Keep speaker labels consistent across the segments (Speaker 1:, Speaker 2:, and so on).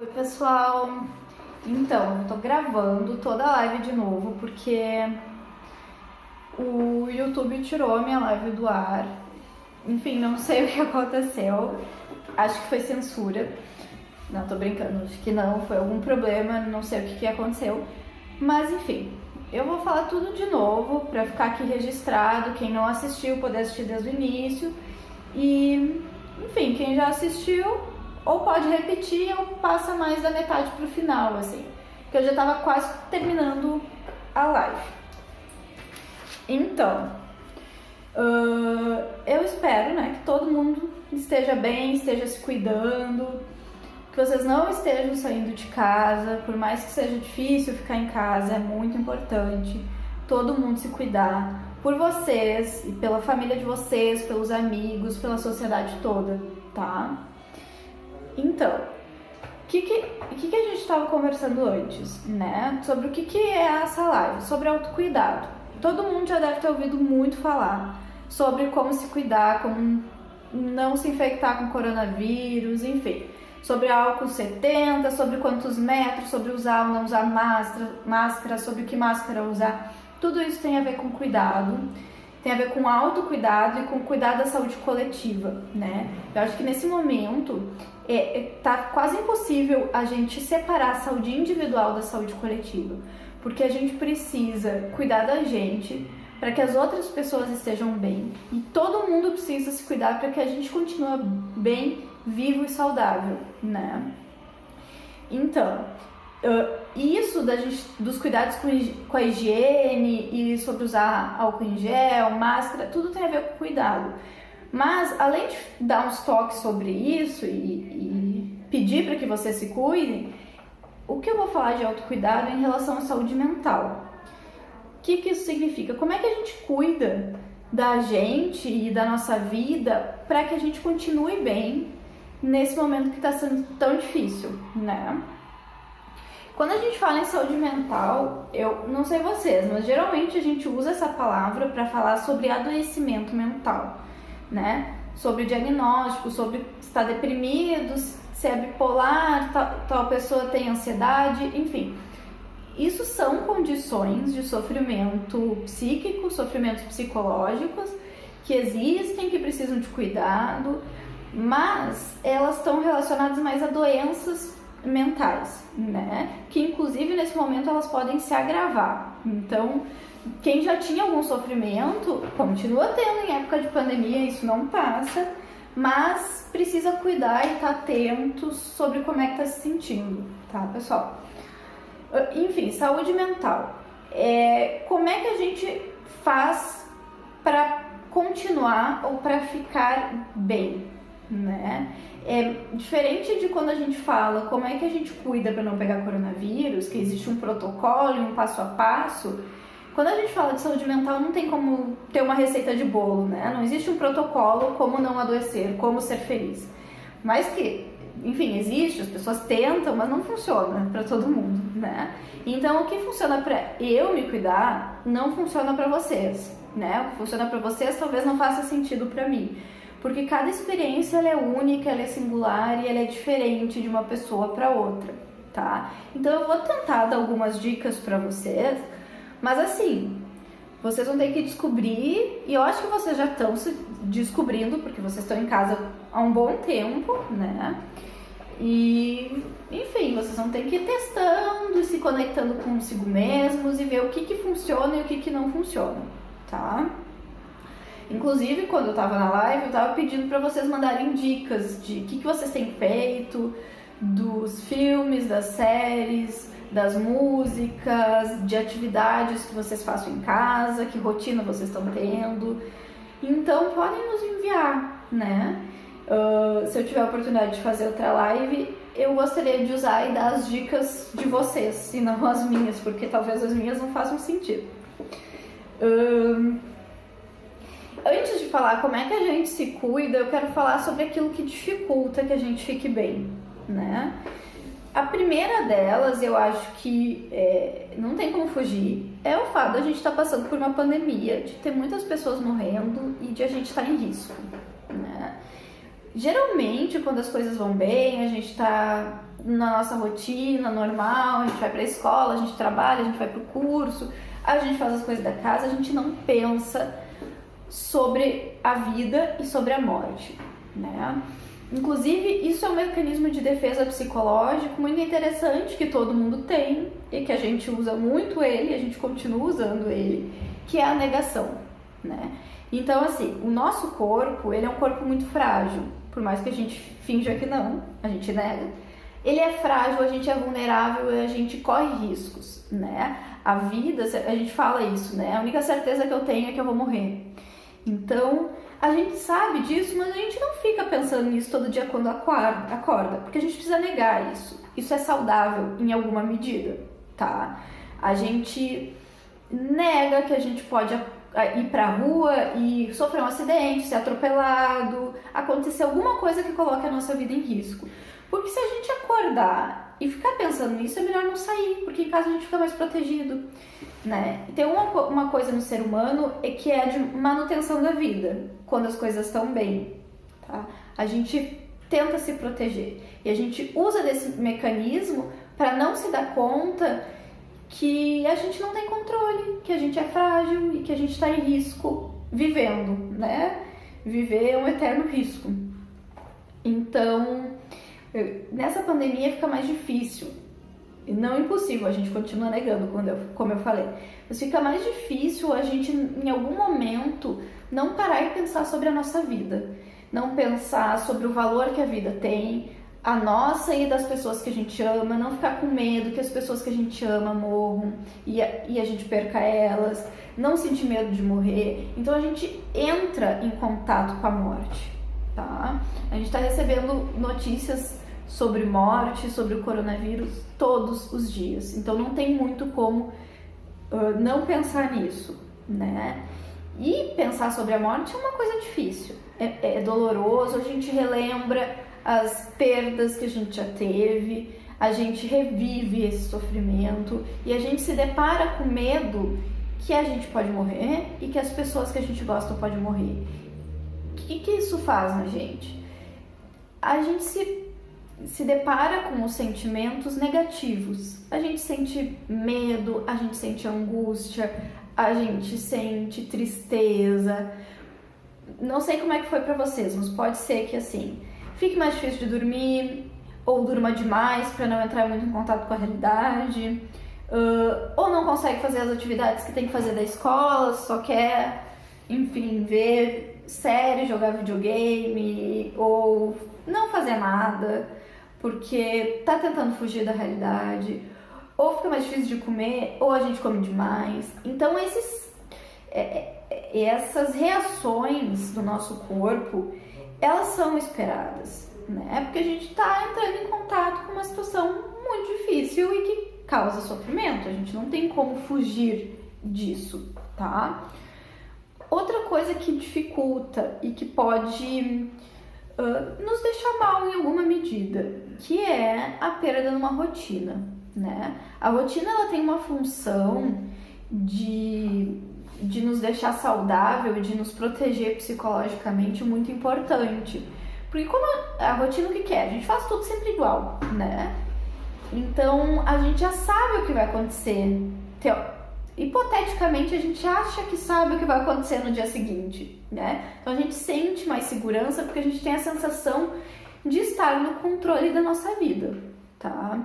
Speaker 1: Oi, pessoal. Então, eu tô gravando toda a live de novo porque o YouTube tirou a minha live do ar. Enfim, não sei o que aconteceu. Acho que foi censura. Não, tô brincando, acho que não, foi algum problema, não sei o que aconteceu. Mas enfim, eu vou falar tudo de novo pra ficar aqui registrado. Quem não assistiu poder assistir desde o início. E, enfim, quem já assistiu ou pode repetir ou passa mais da metade pro final, assim. Porque eu já tava quase terminando a live. Então, eu espero, né, que todo mundo esteja bem, esteja se cuidando, que vocês não estejam saindo de casa, por mais que seja difícil ficar em casa, é muito importante todo mundo se cuidar por vocês e pela família de vocês, pelos amigos, pela sociedade toda, tá? Então, o que a gente estava conversando antes, né? Sobre o que é essa live, sobre autocuidado. Todo mundo já deve ter ouvido muito falar sobre como se cuidar, como não se infectar com coronavírus, enfim. Sobre álcool 70, sobre quantos metros, sobre usar ou não usar máscara, sobre que máscara usar. Tudo isso tem a ver com cuidado, tem a ver com autocuidado e com cuidar da saúde coletiva, né? Eu acho que nesse momento tá quase impossível a gente separar a saúde individual da saúde coletiva, porque a gente precisa cuidar da gente para que as outras pessoas estejam bem e todo mundo precisa se cuidar para que a gente continue bem, vivo e saudável, né? Então, isso dos cuidados com a higiene e sobre usar álcool em gel, máscara, tudo tem a ver com cuidado. Mas, além de dar uns toques sobre isso e pedir para que vocês se cuidem, o que eu vou falar de autocuidado é em relação à saúde mental. O que isso significa? Como é que a gente cuida da gente e da nossa vida para que a gente continue bem nesse momento que está sendo tão difícil, né? Quando a gente fala em saúde mental, eu não sei vocês, mas geralmente a gente usa essa palavra para falar sobre adoecimento mental, né? Sobre diagnóstico, sobre se está deprimido, se é bipolar, tal pessoa tem ansiedade, enfim. Isso são condições de sofrimento psíquico, sofrimentos psicológicos que existem, que precisam de cuidado, mas elas estão relacionadas mais a doenças mentais, né? Que inclusive nesse momento elas podem se agravar. Então, quem já tinha algum sofrimento continua tendo em época de pandemia, isso não passa, mas precisa cuidar e estar atento sobre como é que está se sentindo, tá, pessoal? Enfim, saúde mental. Como é que a gente faz para continuar ou para ficar bem, né? É diferente de quando a gente fala como é que a gente cuida para não pegar coronavírus, que existe um protocolo, um passo a passo. Quando a gente fala de saúde mental, não tem como ter uma receita de bolo, né? Não existe um protocolo como não adoecer, como ser feliz. Mas que, enfim, existe, as pessoas tentam, mas não funciona para todo mundo, né? Então, o que funciona para eu me cuidar, não funciona para vocês, né? O que funciona para vocês talvez não faça sentido para mim. Porque cada experiência ela é única, ela é singular e ela é diferente de uma pessoa para outra, tá? Então eu vou tentar dar algumas dicas para vocês, mas assim, vocês vão ter que descobrir, e eu acho que vocês já estão se descobrindo, porque vocês estão em casa há um bom tempo, né? E, enfim, vocês vão ter que ir testando e se conectando consigo mesmos e ver o que funciona e o que não funciona, tá? Inclusive, quando eu tava na live, eu tava pedindo para vocês mandarem dicas de o que vocês têm feito, dos filmes, das séries, das músicas, de atividades que vocês façam em casa, que rotina vocês estão tendo. Então, podem nos enviar, né? Se eu tiver a oportunidade de fazer outra live, eu gostaria de usar e dar as dicas de vocês, e não as minhas, porque talvez as minhas não façam sentido. Antes de falar como é que a gente se cuida, eu quero falar sobre aquilo que dificulta que a gente fique bem, né? A primeira delas, eu acho que não tem como fugir, é o fato de a gente estar passando por uma pandemia, de ter muitas pessoas morrendo e de a gente estar em risco, né? Geralmente, quando as coisas vão bem, a gente tá na nossa rotina normal, a gente vai para a escola, a gente trabalha, a gente vai para o curso, a gente faz as coisas da casa, a gente não pensa sobre a vida e sobre a morte, né? Inclusive, isso é um mecanismo de defesa psicológico muito interessante que todo mundo tem e que a gente usa muito ele, a gente continua usando ele, que é a negação, né? Então, assim, o nosso corpo, ele é um corpo muito frágil, por mais que a gente finja que não, a gente nega. Ele é frágil, a gente é vulnerável e a gente corre riscos, né? A vida, a gente fala isso, né? A única certeza que eu tenho é que eu vou morrer. Então, a gente sabe disso, mas a gente não fica pensando nisso todo dia quando acorda, porque a gente precisa negar isso. Isso é saudável em alguma medida, tá? A gente nega que a gente pode ir pra rua e sofrer um acidente, ser atropelado, acontecer alguma coisa que coloque a nossa vida em risco. Porque se a gente acordar e ficar pensando nisso, é melhor não sair, porque em casa a gente fica mais protegido, né? Tem uma coisa no ser humano que é de manutenção da vida, quando as coisas estão bem, tá? A gente tenta se proteger e a gente usa desse mecanismo para não se dar conta que a gente não tem controle, que a gente é frágil e que a gente está em risco vivendo, né? Viver é um eterno risco. Então, nessa pandemia fica mais difícil. Não impossível, a gente continua negando, como eu falei. Mas fica mais difícil a gente, em algum momento, não parar e pensar sobre a nossa vida. Não pensar sobre o valor que a vida tem, a nossa e das pessoas que a gente ama. Não ficar com medo que as pessoas que a gente ama morram e a gente perca elas. Não sentir medo de morrer. Então a gente entra em contato com a morte, tá? A gente está recebendo notícias sobre morte, sobre o coronavírus todos os dias. Então não tem muito como não pensar nisso, né? E pensar sobre a morte é uma coisa difícil. É doloroso, a gente relembra as perdas que a gente já teve, a gente revive esse sofrimento e a gente se depara com medo que a gente pode morrer e que as pessoas que a gente gosta podem morrer. O que isso faz na gente? A gente se depara com os sentimentos negativos. A gente sente medo, a gente sente angústia, a gente sente tristeza. Não sei como é que foi pra vocês, mas pode ser que assim, fique mais difícil de dormir, ou durma demais para não entrar muito em contato com a realidade, ou não consegue fazer as atividades que tem que fazer da escola, só quer, enfim, ver série, jogar videogame, ou não fazer nada, porque tá tentando fugir da realidade, ou fica mais difícil de comer, ou a gente come demais. Então essas reações do nosso corpo, elas são esperadas, né? Porque a gente tá entrando em contato com uma situação muito difícil e que causa sofrimento, a gente não tem como fugir disso, tá? Outra coisa que dificulta e que pode nos deixar mal em alguma medida, que é a perda de uma rotina, né? A rotina, ela tem uma função de nos deixar saudável e de nos proteger psicologicamente muito importante. Porque como a rotina, o que é? A gente faz tudo sempre igual, né? Então, a gente já sabe o que vai acontecer. Hipoteticamente, a gente acha que sabe o que vai acontecer no dia seguinte, né? Então, a gente sente mais segurança porque a gente tem a sensação de estar no controle da nossa vida, tá?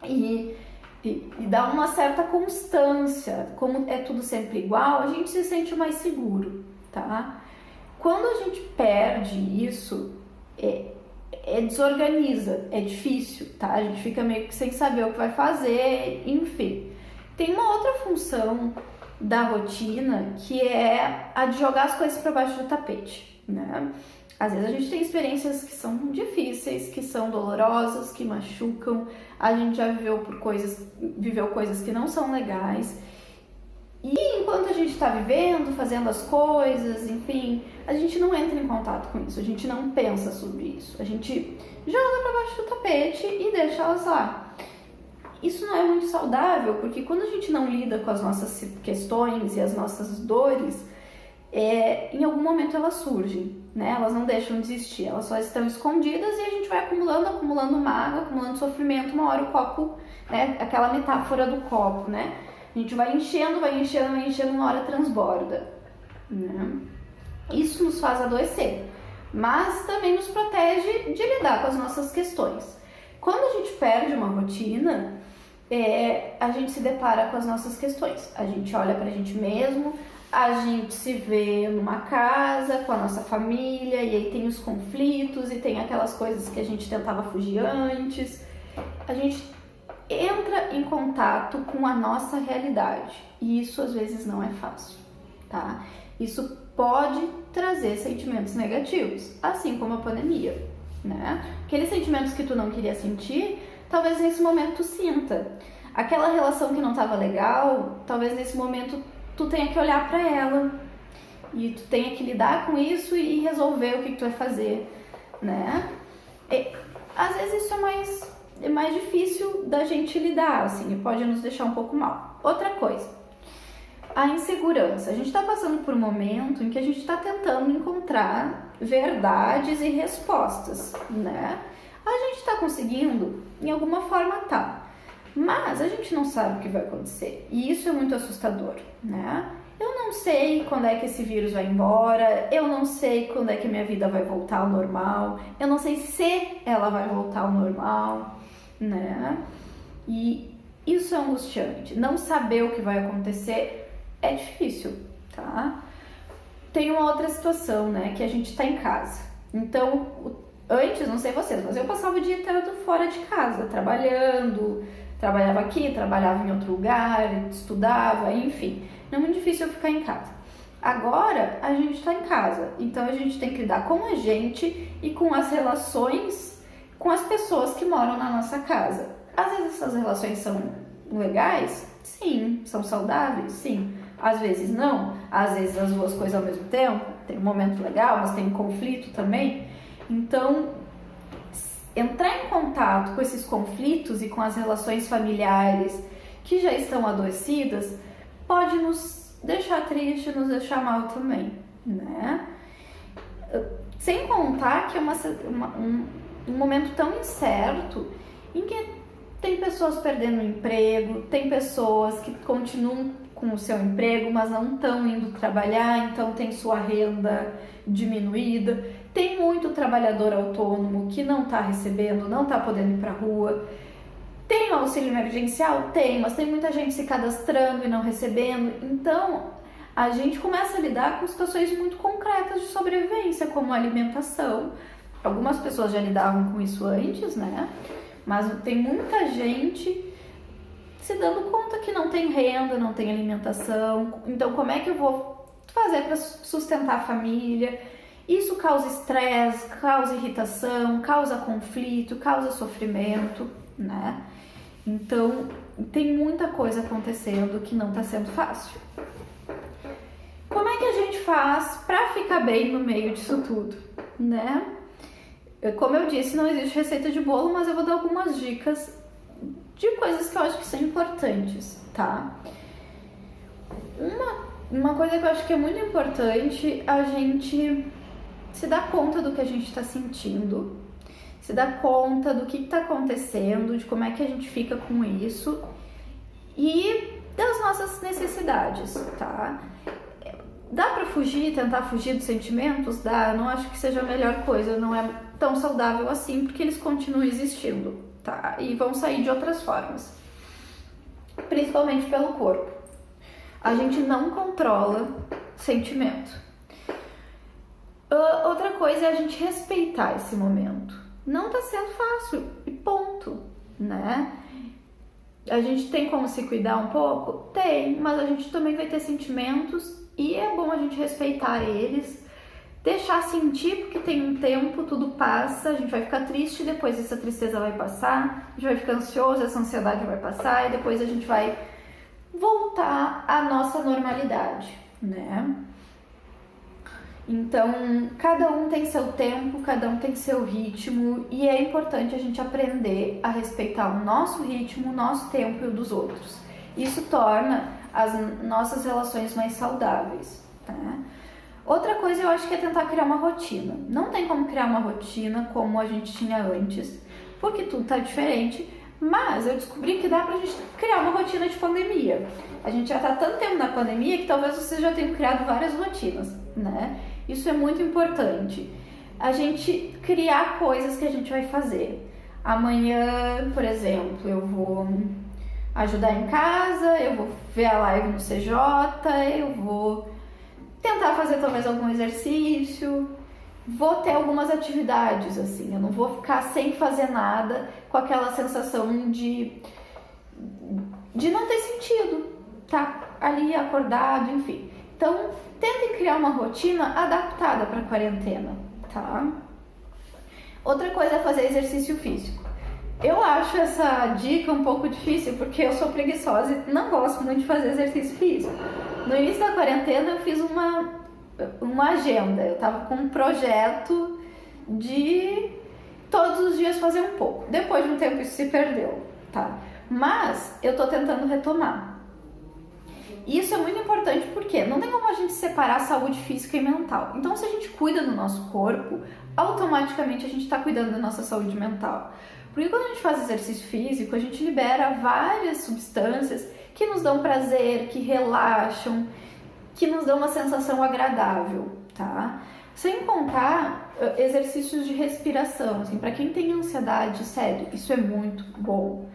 Speaker 1: E dá uma certa constância. Como é tudo sempre igual, a gente se sente mais seguro, tá? Quando a gente perde isso, desorganiza, é difícil, tá? A gente fica meio que sem saber o que vai fazer, enfim. Tem uma outra função da rotina que é a de jogar as coisas para baixo do tapete, né? Às vezes a gente tem experiências que são difíceis, que são dolorosas, que machucam. A gente já viveu coisas que não são legais. E enquanto a gente está vivendo, fazendo as coisas, enfim, a gente não entra em contato com isso, a gente não pensa sobre isso. A gente joga para baixo do tapete e deixa elas lá. Isso não é muito saudável, porque quando a gente não lida com as nossas questões e as nossas dores, em algum momento elas surgem. né? Elas não deixam de existir, elas só estão escondidas e a gente vai acumulando mágoa, acumulando sofrimento, uma hora o copo, né? Aquela metáfora do copo, né? A gente vai enchendo, uma hora transborda, né? Isso nos faz adoecer, mas também nos protege de lidar com as nossas questões. Quando a gente perde uma rotina, a gente se depara com as nossas questões. A gente olha pra gente mesmo, a gente se vê numa casa com a nossa família e aí tem os conflitos e tem aquelas coisas que a gente tentava fugir antes. A gente entra em contato com a nossa realidade e isso às vezes não é fácil, tá? Isso pode trazer sentimentos negativos, assim como a pandemia, né? Aqueles sentimentos que tu não queria sentir, talvez nesse momento tu sinta. Aquela relação que não estava legal, talvez nesse momento tu tenha que olhar para ela e tu tenha que lidar com isso e resolver o que tu vai fazer, né? Às vezes isso é mais difícil da gente lidar, assim, e pode nos deixar um pouco mal. Outra coisa, a insegurança. A gente está passando por um momento em que a gente está tentando encontrar verdades e respostas, né? A gente está conseguindo, em alguma forma tá, mas a gente não sabe o que vai acontecer e isso é muito assustador, né? Eu não sei quando é que esse vírus vai embora, eu não sei quando é que minha vida vai voltar ao normal, eu não sei se ela vai voltar ao normal, né? E isso é angustiante. Não saber o que vai acontecer é difícil, tá? Tem uma outra situação, né? Que a gente tá em casa. Então, antes, não sei vocês, mas eu passava o dia inteiro fora de casa, trabalhando, trabalhava aqui, trabalhava em outro lugar, estudava, enfim. Não é muito difícil eu ficar em casa. Agora, a gente tá em casa, então a gente tem que lidar com a gente e com as relações com as pessoas que moram na nossa casa. Às vezes essas relações são legais? Sim. São saudáveis? Sim. Às vezes não. Às vezes as duas coisas ao mesmo tempo. Tem um momento legal, mas tem um conflito também. Então, entrar em contato com esses conflitos e com as relações familiares que já estão adoecidas pode nos deixar triste, nos deixar mal também, né? Sem contar que é um momento tão incerto em que tem pessoas perdendo o emprego, tem pessoas que continuam com o seu emprego, mas não estão indo trabalhar, então tem sua renda diminuída. Tem muito trabalhador autônomo que não está recebendo, não está podendo ir para a rua. Tem o auxílio emergencial? Tem, mas tem muita gente se cadastrando e não recebendo. Então, a gente começa a lidar com situações muito concretas de sobrevivência, como alimentação. Algumas pessoas já lidavam com isso antes, né? Mas tem muita gente se dando conta que não tem renda, não tem alimentação. Então, como é que eu vou fazer para sustentar a família? Isso causa estresse, causa irritação, causa conflito, causa sofrimento, né? Então, tem muita coisa acontecendo que não está sendo fácil. Como é que a gente faz para ficar bem no meio disso tudo, né? Como eu disse, não existe receita de bolo, mas eu vou dar algumas dicas de coisas que eu acho que são importantes, tá? Uma coisa que eu acho que é muito importante, a gente se dar conta do que a gente está sentindo, se dar conta do que está acontecendo, de como é que a gente fica com isso e das nossas necessidades, tá? Dá pra fugir, tentar fugir dos sentimentos? Dá, eu não acho que seja a melhor coisa, não é tão saudável assim, porque eles continuam existindo, tá? E vão sair de outras formas, principalmente pelo corpo. A gente não controla sentimento. Outra coisa é a gente respeitar esse momento. Não tá sendo fácil, e ponto, né? A gente tem como se cuidar um pouco? Tem, mas a gente também vai ter sentimentos e é bom a gente respeitar eles, deixar sentir, porque tem um tempo, tudo passa, a gente vai ficar triste, depois essa tristeza vai passar, a gente vai ficar ansioso, essa ansiedade vai passar e depois a gente vai voltar à nossa normalidade, né? Então, cada um tem seu tempo, cada um tem seu ritmo e é importante a gente aprender a respeitar o nosso ritmo, o nosso tempo e o dos outros. Isso torna as nossas relações mais saudáveis, tá? Outra coisa eu acho que é tentar criar uma rotina. Não tem como criar uma rotina como a gente tinha antes, porque tudo tá diferente, mas eu descobri que dá pra gente criar uma rotina de pandemia. A gente já tá tanto tempo na pandemia que talvez vocês já tenham criado várias rotinas, né? Isso é muito importante. A gente criar coisas que a gente vai fazer. Amanhã, por exemplo, eu vou ajudar em casa, eu vou ver a live no CJ, eu vou tentar fazer talvez algum exercício, vou ter algumas atividades, assim, eu não vou ficar sem fazer nada com aquela sensação de não ter sentido, tá ali acordado, enfim. Então, tentem criar uma rotina adaptada para a quarentena, tá? Outra coisa é fazer exercício físico. Eu acho essa dica um pouco difícil porque eu sou preguiçosa e não gosto muito de fazer exercício físico. No início da quarentena eu fiz uma agenda, eu tava com um projeto de todos os dias fazer um pouco. Depois de um tempo isso se perdeu, tá? Mas eu tô tentando retomar. E isso é muito importante porque não tem como a gente separar saúde física e mental. Então, se a gente cuida do nosso corpo, automaticamente a gente está cuidando da nossa saúde mental. Porque quando a gente faz exercício físico, a gente libera várias substâncias que nos dão prazer, que relaxam, que nos dão uma sensação agradável, tá? Sem contar exercícios de respiração, assim, para quem tem ansiedade, sério, isso é muito bom.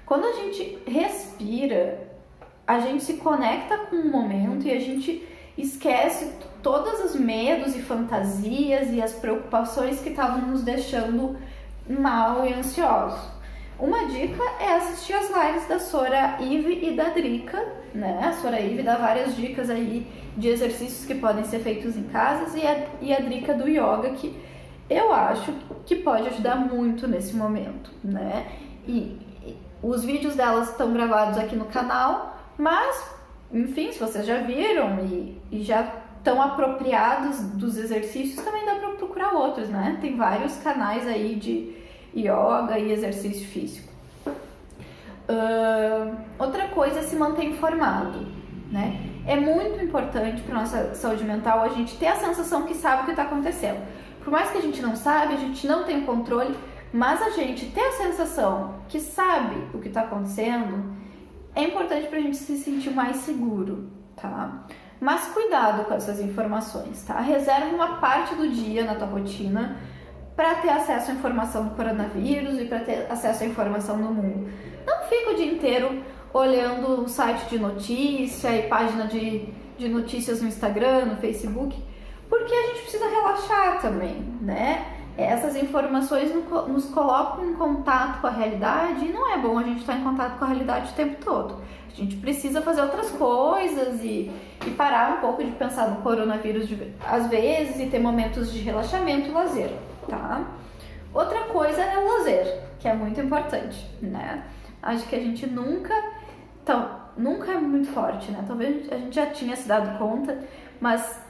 Speaker 1: Quando a gente respira, a gente se conecta com o momento e a gente esquece todos os medos e fantasias e as preocupações que estavam nos deixando mal e ansiosos. Uma dica é assistir as lives da Sora Ive e da Drica, né? A Sora Ive dá várias dicas aí de exercícios que podem ser feitos em casa e a Drica do yoga, que eu acho que pode ajudar muito nesse momento, né? E os vídeos delas estão gravados aqui no canal, mas, enfim, se vocês já viram e já estão apropriados dos exercícios, também dá para procurar outros, né? Tem vários canais aí de yoga e exercício físico. Outra coisa é se manter informado, né? É muito importante para nossa saúde mental a gente ter a sensação que sabe o que está acontecendo. Por mais que a gente não sabe, a gente não tem controle, mas a gente ter a sensação que sabe o que está acontecendo é importante para a gente se sentir mais seguro, tá? Mas cuidado com essas informações, tá? Reserva uma parte do dia na tua rotina para ter acesso à informação do coronavírus e para ter acesso à informação do mundo. Não fica o dia inteiro olhando o site de notícia e página de notícias no Instagram, no Facebook, porque a gente precisa relaxar também, né? Essas informações nos colocam em contato com a realidade e não é bom a gente estar em contato com a realidade o tempo todo. A gente precisa fazer outras coisas e parar um pouco de pensar no coronavírus às vezes e ter momentos de relaxamento e lazer, tá? Outra coisa é o lazer, que é muito importante, né? Acho que a gente nunca é muito forte, né? Talvez a gente já tinha se dado conta, mas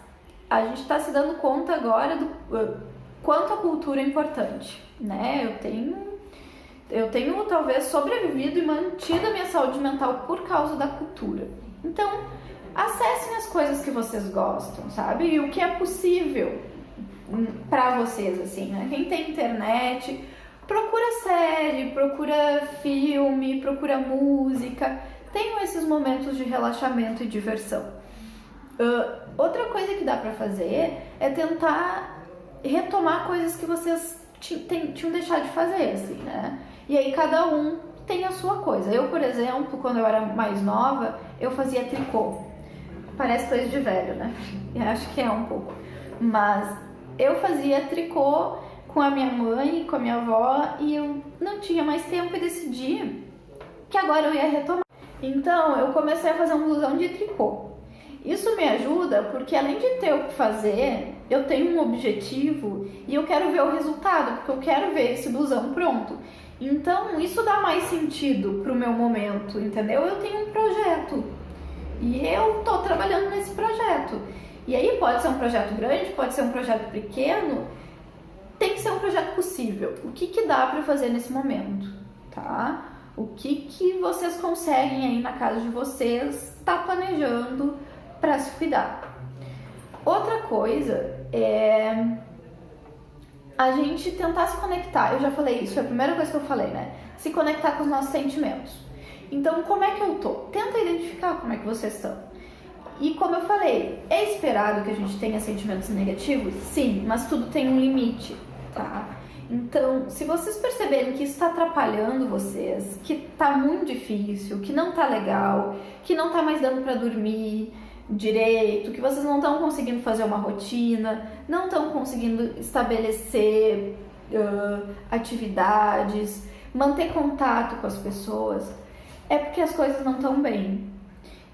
Speaker 1: a gente está se dando conta agora do quanto a cultura é importante, né? Eu tenho talvez sobrevivido e mantido a minha saúde mental por causa da cultura. Então, acessem as coisas que vocês gostam, sabe? E o que é possível pra vocês, assim, né? Quem tem internet, procura série, procura filme, procura música. Tenham esses momentos de relaxamento e diversão. Outra coisa que dá pra fazer é tentar retomar coisas que vocês tinham deixado de fazer, assim, né? E aí cada um tem a sua coisa. Eu, por exemplo, quando eu era mais nova, eu fazia tricô. Parece coisa de velho, né? Eu acho que é um pouco. Mas eu fazia tricô com a minha mãe, com a minha avó, e eu não tinha mais tempo e decidi que agora eu ia retomar. Então, eu comecei a fazer um blusão de tricô. Isso me ajuda porque, além de ter o que fazer, eu tenho um objetivo e eu quero ver o resultado, porque eu quero ver esse blusão pronto. Então, isso dá mais sentido pro meu momento, entendeu? Eu tenho um projeto e eu tô trabalhando nesse projeto. E aí pode ser um projeto grande, pode ser um projeto pequeno, tem que ser um projeto possível. O que dá pra fazer nesse momento, tá? O que vocês conseguem aí na casa de vocês, tá planejando para se cuidar. Outra coisa é a gente tentar se conectar. Eu já falei isso, foi a primeira coisa que eu falei, né? Se conectar com os nossos sentimentos. Então, como é que eu tô? Tenta identificar como é que vocês estão. E como eu falei, é esperado que a gente tenha sentimentos negativos? Sim, mas tudo tem um limite, tá? Então, se vocês perceberem que isso está atrapalhando vocês, que tá muito difícil, que não tá legal, que não tá mais dando para dormir direito, que vocês não estão conseguindo fazer uma rotina, não estão conseguindo estabelecer atividades, manter contato com as pessoas, é porque as coisas não estão bem.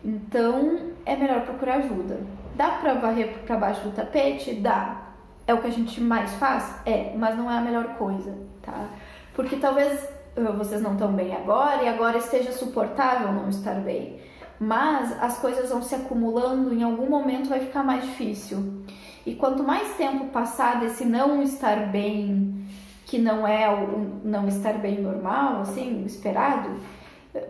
Speaker 1: Então, é melhor procurar ajuda. Dá pra varrer pra baixo do tapete? Dá. É o que a gente mais faz? É, mas não é a melhor coisa, tá? Porque talvez vocês não estão bem agora e agora esteja suportável não estar bem. Mas as coisas vão se acumulando, em algum momento vai ficar mais difícil. E quanto mais tempo passar desse não estar bem, que não é o não estar bem normal, assim, esperado,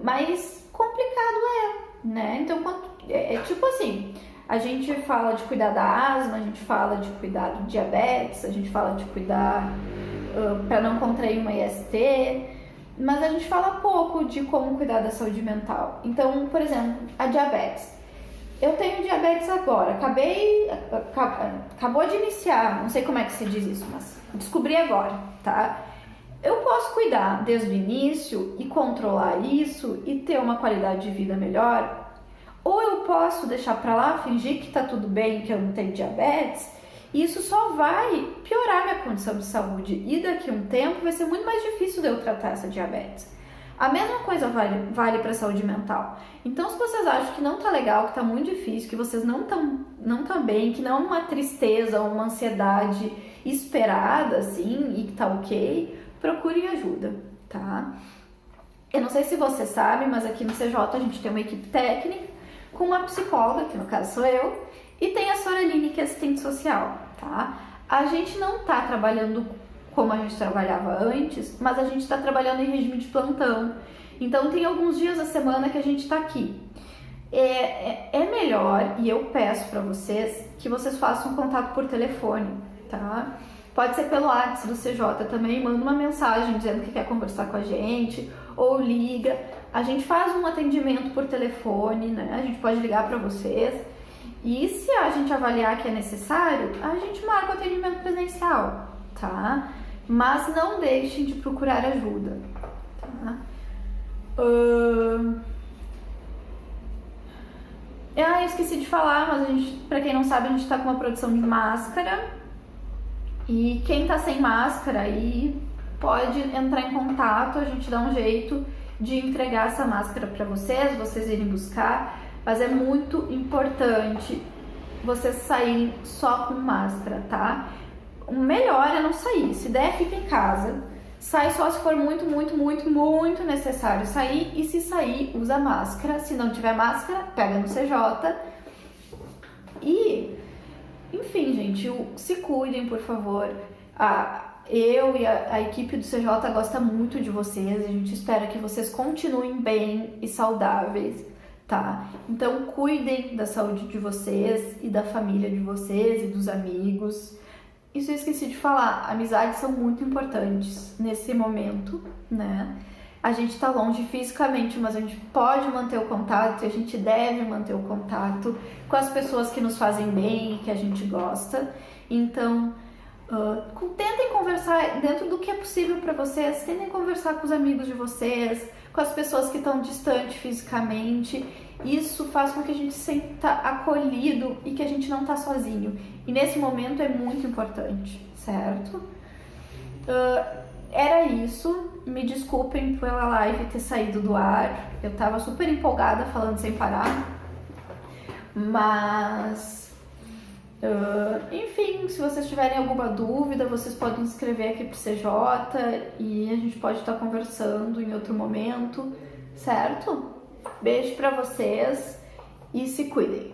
Speaker 1: mais complicado é, né? Então, é tipo assim, a gente fala de cuidar da asma, a gente fala de cuidar do diabetes, a gente fala de cuidar para não contrair uma IST, mas a gente fala pouco de como cuidar da saúde mental. Então, por exemplo, a diabetes. Eu tenho diabetes agora, acabou de iniciar, não sei como é que se diz isso, mas descobri agora, tá? Eu posso cuidar desde o início e controlar isso e ter uma qualidade de vida melhor, ou eu posso deixar pra lá, fingir que tá tudo bem, que eu não tenho diabetes, e isso só vai piorar minha condição de saúde, e daqui a um tempo vai ser muito mais difícil de eu tratar essa diabetes. A mesma coisa vale para a saúde mental. Então, se vocês acham que não tá legal, que tá muito difícil, que vocês não tão bem, que não é uma tristeza ou uma ansiedade esperada, assim, e que tá ok, procurem ajuda, tá? Eu não sei se você sabe, mas aqui no CJ a gente tem uma equipe técnica com uma psicóloga, que no caso sou eu, e tem a Soraline, que é assistente social, tá? A gente não tá trabalhando como a gente trabalhava antes, mas a gente está trabalhando em regime de plantão. Então tem alguns dias da semana que a gente está aqui. É melhor, e eu peço para vocês, que vocês façam um contato por telefone, tá? Pode ser pelo WhatsApp do CJ também, manda uma mensagem dizendo que quer conversar com a gente, ou liga. A gente faz um atendimento por telefone, né? A gente pode ligar para vocês. E se a gente avaliar que é necessário, a gente marca o atendimento presencial, tá? Mas não deixem de procurar ajuda, tá? Eu esqueci de falar, mas a gente, pra quem não sabe, a gente tá com uma produção de máscara. E quem tá sem máscara aí pode entrar em contato, a gente dá um jeito de entregar essa máscara pra vocês irem buscar. Mas é muito importante vocês saírem só com máscara, tá? O melhor é não sair. Se der, fica em casa. Sai só se for muito, muito, muito, muito necessário sair. E se sair, usa máscara. Se não tiver máscara, pega no CJ. E, enfim, gente, se cuidem, por favor. Eu e a equipe do CJ gosta muito de vocês. A gente espera que vocês continuem bem e saudáveis, tá? Então, cuidem da saúde de vocês e da família de vocês e dos amigos. Isso eu esqueci de falar, amizades são muito importantes nesse momento, né? A gente tá longe fisicamente, mas a gente pode manter o contato e a gente deve manter o contato com as pessoas que nos fazem bem e que a gente gosta. Então, tentem conversar dentro do que é possível para vocês, tentem conversar com os amigos de vocês, com as pessoas que estão distantes fisicamente. Isso faz com que a gente se sinta acolhido e que a gente não tá sozinho. E nesse momento é muito importante, certo? Era isso. Me desculpem pela live ter saído do ar. Eu tava super empolgada falando sem parar. Mas... enfim, se vocês tiverem alguma dúvida, vocês podem escrever aqui pro CJ e a gente pode estar conversando em outro momento, certo? Beijo pra vocês e se cuidem!